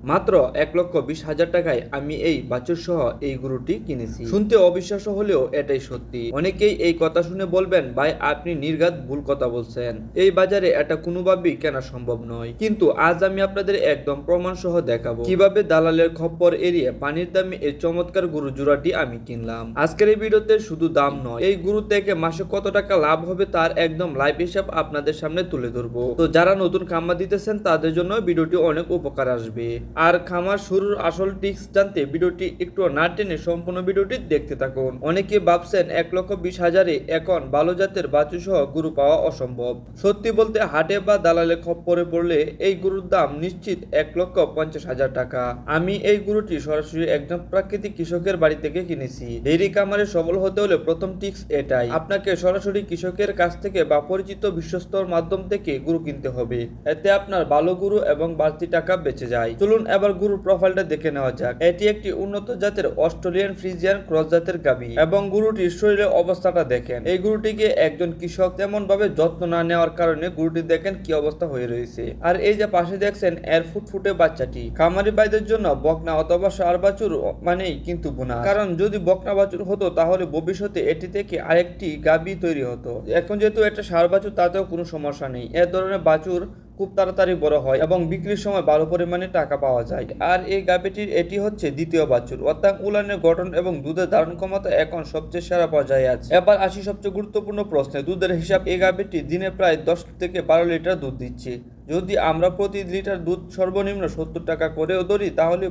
মাত্র 1,20,000 টাকায় আমি এই বাছুর সহ এই গরুটি কিনেছি। শুনতে অবিশ্বাস্য হলেও এটাই সত্যি। অনেকেই এই কথা শুনে বলবেন, ভাই আপনি নির্ঘাত ভুল কথা বলছেন, এই বাজারে এটা কোনোভাবেই কেনা সম্ভব নয়। কিন্তু আজ আমি আপনাদের একদম প্রমাণ সহ দেখাবো কিভাবে দালালের খপ্পর এড়িয়ে পানির দামে এই চমৎকার গরু জোড়াটি আমি কিনলাম। আজকের এই ভিডিওতে শুধু দাম নয়, এই গরু থেকে মাসে কত টাকা লাভ হবে তার একদম লাইভ হিসাব আপনাদের সামনে তুলে ধরবো। তো যারা নতুন খামার দিতেছেন তাদের জন্য ভিডিওটি অনেক উপকার আসবে। আর খামার শুরুর আসল টিপস জানতে ভিডিওটি একটু না টেনে সম্পূর্ণ ভিডিওটি দেখতে থাকুন। অনেকে ভাবছেন 1,20,000-এ এখন ভালো জাতের বাছু সহ গরু পাওয়া অসম্ভব। সত্যি বলতে হাটে বা দালালে খপ্পরে পড়লে এই গরুর দাম নিশ্চিত 1,50,000 টাকা। আমি এই গরুটি সরাসরি একদম প্রাকৃতিক কৃষকের বাড়ি থেকে কিনেছি। ডেইরি খামারে সফল হতে হলে প্রথম টিপস এটাই, আপনাকে সরাসরি কৃষকের কাছ থেকে বা পরিচিত বিশ্বস্তর মাধ্যম থেকে গরু কিনতে হবে। এতে আপনার ভালো গরু এবং বাড়তি টাকা বেঁচে যায়। চলুন এবার গরুর প্রোফাইলটা দেখে নেওয়া যাক। এটি একটি উন্নত জাতের অস্ট্রেলিয়ান ফ্রিজিয়ান ক্রস জাতের গাভী এবং গরুটির শরীরের অবস্থাটা দেখেন। এই গরুটিকে একজন কৃষক তেমন ভাবে যত্ন না নেওয়ার কারণে গরুটি দেখেন কি অবস্থা হয়ে রয়েছে। আর এই যে পাশে দেখছেন এর ফুটফুটে বাচ্চাটি, খামারি ভাইদের জন্য বকনা অথবা ষাঁড় বাছুর মানেই কিন্তু বোনাস। কারণ যদি বকনা বাছুর হতো তাহলে ভবিষ্যতে এটি থেকে আরেকটি গাভী তৈরি হতো। এখন যেহেতু এটা ষাঁড় বাছুর তাতেও কোনো সমস্যা নেই। এ ধরনের বাছুর খুব তাড়াতাড়ি বড় হয় এবং বিক্রির সময় ভালো পরিমাণে টাকা পাওয়া যায়। আর এই গাভীটির এটি হচ্ছে দ্বিতীয় বাছুর, অর্থাৎ উলানের গঠন এবং দুধের ধারণ ক্ষমতা এখন সবচেয়ে সেরা পর্যায়ে আছে। এবার আসি সবচেয়ে গুরুত্বপূর্ণ প্রশ্নে, দুধের হিসাব। এই গাভীটি দিনে প্রায় 10 থেকে 12 লিটার দুধ দিচ্ছে। যদি আমরা প্রতি লিটার দুধ সর্বনিম্ন 70 টাকা করেও ধরি তাহলে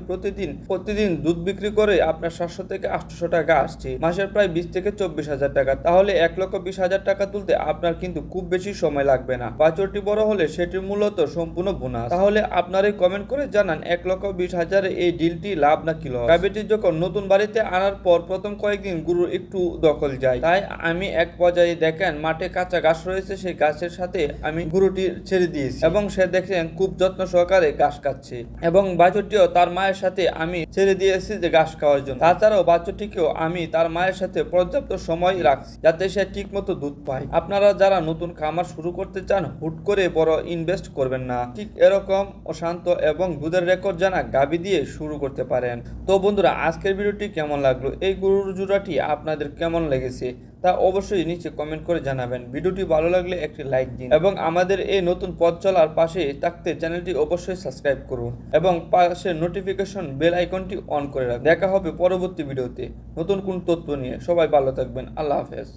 প্রতিদিন দুধ বিক্রি করে আপনার 700 থেকে 800 টাকা আসছে, মাসের প্রায় 20 থেকে 24,000 টাকা। তাহলে 1,20,000 টাকা তুলতে আপনার কিন্তু খুব বেশি সময় লাগবে না। বাছুরটি বড় হলে সেটি মূলত সম্পূর্ণ বোনাস। তাহলে আপনারাই কমেন্ট করে জানান 1,20,000 এই ডিলটি লাভ নাকি লস। গাভীটি যখন নতুন বাড়িতে আনার পর প্রথম কয়েকদিন গরুর একটু দখল যায়, তাই আমি এক পর্যায়ে দেখেন মাঠে কাঁচা ঘাস রয়েছে, সেই ঘাসের সাথে আমি গরুটি ছেড়ে দিয়েছি এবং সে দেখেন খুব যত্ন সহকারে ঘাস খাচ্ছে এবং বাছুরটিও তার মায়ের সাথে আমি ছেড়ে দিয়েছি যে ঘাস খাওয়ার জন্য। তাছাড়াও বাছুরটিকেও আমি তার মায়ের সাথে পর্যাপ্ত সময় রাখছি যাতে সে ঠিক মতো দুধ পায়। আপনারা যারা নতুন খামার শুরু করতে চান হুট করে বড় ইনভেস্ট করবেন না, ঠিক এরকম শান্ত এবং দুধের রেকর্ড জানা গাভী দিয়ে শুরু করতে পারেন। তো বন্ধুরা, আজকের ভিডিওটি কেমন লাগলো, এই গরুর জোড়াটি আপনাদের কেমন লেগেছে তা অবশ্যই নিচে কমেন্ট করে জানাবেন। ভিডিওটি ভালো লাগলে একটি লাইক দিন এবং আমাদের এই নতুন পথ চলার পাশে থাকতে চ্যানেলটি অবশ্যই সাবস্ক্রাইব করুন এবং পাশে নোটিফিকেশন বেল আইকনটি অন করে রাখুন। দেখা হবে পরবর্তী ভিডিওতে নতুন কোন তথ্য নিয়ে। সবাই ভালো থাকবেন। আল্লাহ হাফেজ।